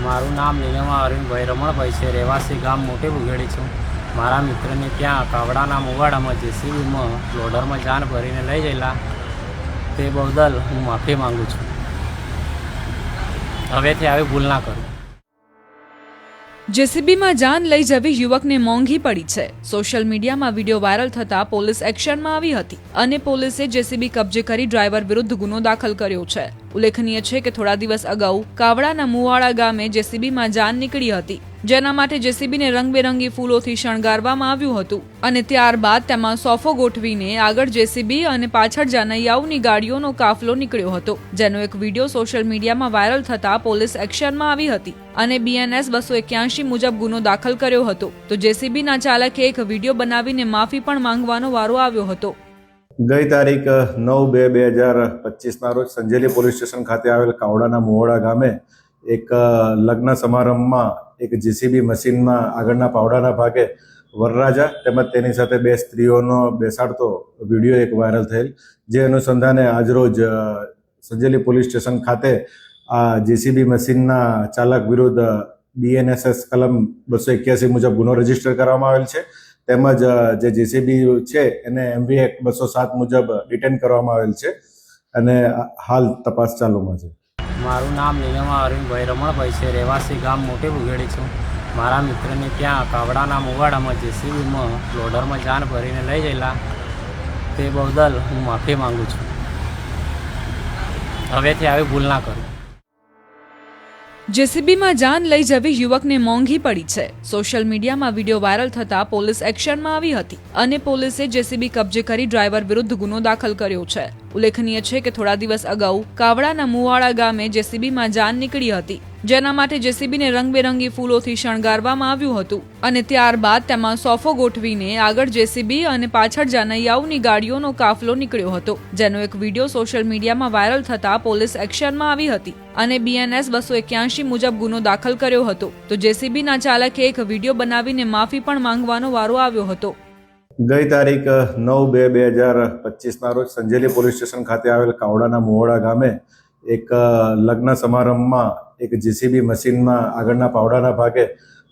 મારું નામ નીલમા અરવિંદભાઈ રમણભાઈ છે. રહેવાસી ગામ મોટી બુઘેડી છું. મારા મિત્રને ત્યાં કાવડાના મુવાડામાં જેસીબીમાં લોડરમાં જાન ભરીને લઈ ગયેલા તે બદલ હું માફી માગું છું. હવેથી આવી ભૂલ ના કરું. જેસીબીમાં જાન લઈ જવી યુવકને મોંઘી પડી છે. સોશિયલ મીડિયામાં વિડીયો વાયરલ થતા પોલીસ એક્શનમાં આવી હતી અને પોલીસે જેસીબી કબજે કરી ડ્રાઈવર વિરુદ્ધ ગુનો દાખલ કર્યો છે. ઉલ્લેખનીય છે કે થોડા દિવસ અગાઉ કાવડાના મુવાડા ગામે જેસીબીમાં જાન નીકળી હતી, જેના માટે જેસીબીને રંગબેરંગી ફૂલોથી શણગારવામાં આવ્યું હતું અને ત્યારબાદ તેમાં સોફો ગોઠવીને આગળ જેસીબી અને પાછળ જાનૈયાઓની ગાડીઓનો કાફલો નીકળ્યો હતો, જેનો એક વિડીયો સોશિયલ મીડિયામાં વાયરલ થતા પોલીસ એક્શનમાં આવી હતી અને BNS 281 મુજબ ગુનો દાખલ કર્યો હતો. તો જેસીબીના ચાલકે એક વિડીયો બનાવીને માફી પણ માંગવાનો વારો આવ્યો હતો. ગઈ તારીખ 9/2/2025 રોજ સંજેલી પોલીસ સ્ટેશન ખાતે આવેલ કાવડાના મુવાડા ગામે એક લગ્ન સમારંભમાં એક જેસીબી મશીનમાં આગળના પાવડાના ભાગે વરરાજા તેમજ તેની સાથે બે સ્ત્રીઓનો બેસાડતો વિડીયો એક વાયરલ થયેલ, જે અનુસંધાને આજરોજ સંજેલી પોલીસ સ્ટેશન ખાતે આ જેસીબી મશીનના ચાલક વિરુદ્ધ BNSS કલમ 281 મુજબ ગુનો રજીસ્ટર કરવામાં આવેલ છે. તેમજ જે જેસીબી છે એને MV એક્ટ 207 મુજબ ડિટેન કરવામાં આવેલ છે અને હાલ તપાસ ચાલુમાં છે. મારું નામ નીલમા અરવિંદભાઈ રમણભાઈ છે. રહેવાસી ગામ મોટી બુઘેડી છું. મારા મિત્રને ત્યાં કાવડાના મુવાડામાં જેસીબીમાં લોડરમાં જાન ભરીને લઈ ગયેલા તે બદલ હું માફી માગું છું. હવેથી આવી ભૂલ ના કરું. જેસીબીમાં જાન લઈ જવી યુવકને મોંઘી પડી છે. સોશિયલ મીડિયામાં વિડીયો વાયરલ થતા પોલીસ એક્શનમાં આવી હતી અને પોલીસે જેસીબી કબજે કરી ડ્રાઈવર વિરુદ્ધ ગુનો દાખલ કર્યો છે. ઉલ્લેખનીય છે કે થોડા દિવસ અગાઉ કાવડાના મુવાડા ગામે જેસીબીમાં જાન નીકળી હતી, જેના માટે જેસીબીને રંગબેરંગી ફૂલોથી શણગારવામાં આવ્યું હતું અને ત્યારબાદ તેમાં સોફો ગોઠવીને આગળ જેસીબી અને પાછળ જાનૈયાઓની ગાડીઓનો કાફલો નીકળ્યો હતો, જેનો એક વિડીયો સોશિયલ મીડિયામાં વાયરલ થતા પોલીસ એક્શનમાં આવી હતી અને BNS 281 મુજબ ગુનો દાખલ કર્યો હતો. તો જેસીબીના ચાલકે એક વિડીયો બનાવીને માફી પણ માંગવાનો વારો આવ્યો હતો. ગઈ તારીખ 9/2/2025 રોજ સંજેલી પોલીસ સ્ટેશન ખાતે આવેલ કાવડાના મુવાડા ગામે એક લગ્ન સમારંભમાં એક જેસીબી મશીનમાં આગળના પાવડાના ભાગે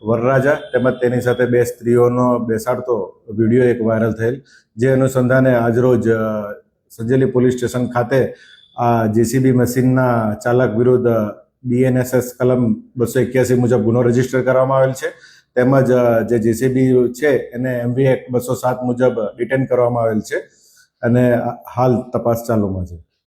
વરરાજા તેમજ તેની સાથે બે સ્ત્રીઓનો બેસાડતો વિડીયો એક વાયરલ થયેલ, જે અનુસંધાને આજરોજ સંજેલી પોલીસ સ્ટેશન ખાતે આ જેસીબી મશીનના ચાલક વિરુદ્ધ BNSS કલમ 281 મુજબ ગુનો રજીસ્ટર કરવામાં આવેલ છે. તેમજ જે જેસીબી છે એને MV એક્ટ 207 મુજબ ડિટેન કરવામાં આવેલ છે અને હાલ તપાસ ચાલુમાં છે.